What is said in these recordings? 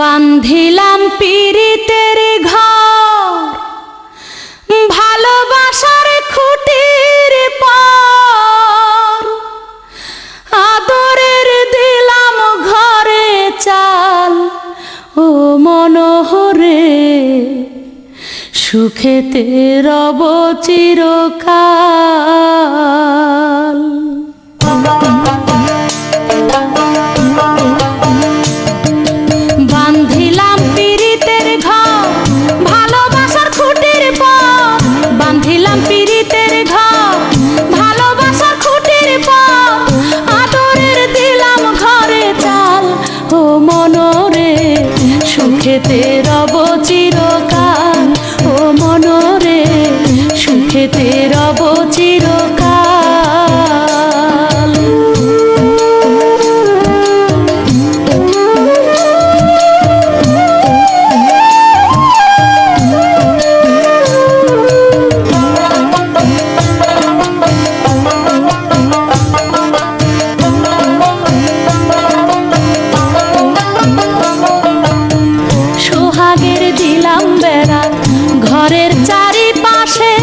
বান্ধিলাম পীড়িতের ঘর, ভালোবাসার খুঁটির পার, আদরের দিলাম ঘরে চাল। ও মনোহরে সুখেতে রব চিরকাল। বান্ধিলাম পীড়িতের ঘর, ভালোবাসার খুঁটির পর, বান্ধিলাম পীড়িতের ঘর, ভালোবাসার খুঁটির পর, আদরের দিলাম ঘরে চাল। ও মনোরে সুখেতে রব চিরকাল। ও মনোরে সুখেতে রব চিরকাল। সোহাগের দিলাম বেড়া ঘরের চারিপাশে,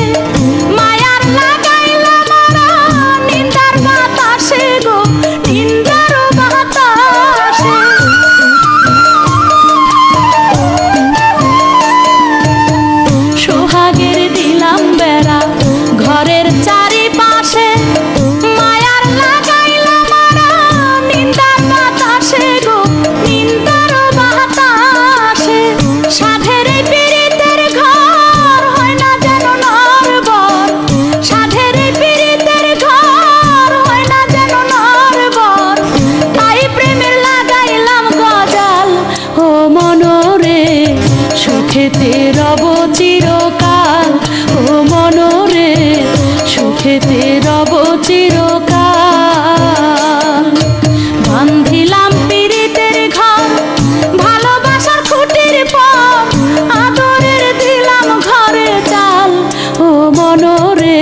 মায়ার লাগাইলাম মারা নিন্দার বাতাসে গো, নিন্দার বাতাসে। সোহাগের দিলাম বেড়া ঘরের চারিপাশে, মায়ার লাগাইলাম মারা নিন্দার বাতাসে গো, নিন্দার বাতাসে। সাধের এই পীড়িতের ঘর হয় না যেন নরবর, সাধের এই পীড়িতের ঘর হয় না যেন নরবর, তাই প্রেমের লাগাইলাম গজাল। ও মনোরে সুখেতে রব চিরকাল। ও মনোরে সুখেতে রব চিরকাল। বান্ধিলাম পীড়িতের ঘর, ভালোবাসার খুঁটির পর, আদরের দিলাম ঘরে চাল। ও মনোরে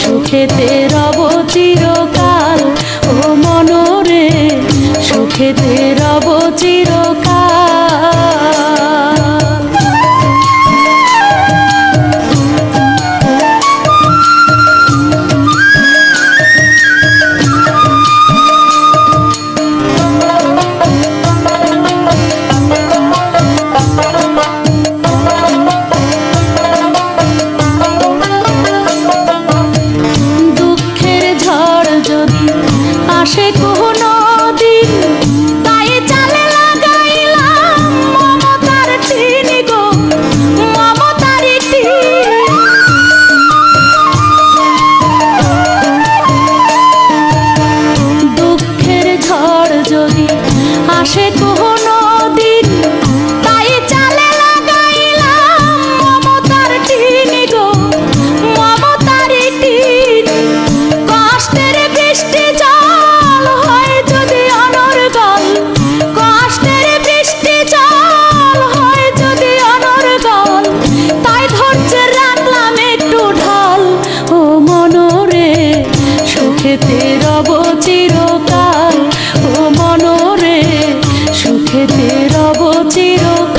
সুখেতে রব চিরকাল। ও মনোরে সুখেতে রব চিরকাল। দুঃখের ঝড় যদি আসে কোনো দিন, তাই চালে লাগাইলাম মমতার টিন গো, মমতার টিন। দুঃখের ঝড় যদি আসে কোনো দিন, তাই চালে লাগাইলাম মমতার টিন গো, মমতার টিন। কষ্টের বৃষ্টি জল হয় যদি অনর্গল, কষ্টের বৃষ্টি জল হয় যদি অনর্গল, তাই ধৈর্যের রাখলাম একটু ঢাল। ও মনোরে সুখেতে রব চিরকাল। ও মনোরে সুখেতে রব চিরকাল।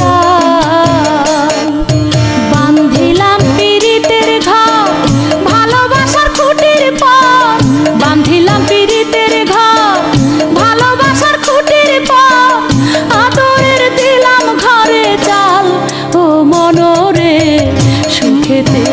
বান্ধিলাম পীড়িতের ঘর, ভালোবাসার খুঁটির পর, বান্ধিলাম পীড়িতের ঘর, ভালোবাসার খুঁটির পর, আদরের দিলাম ঘরে চাল। ও মনোরে সুখেতে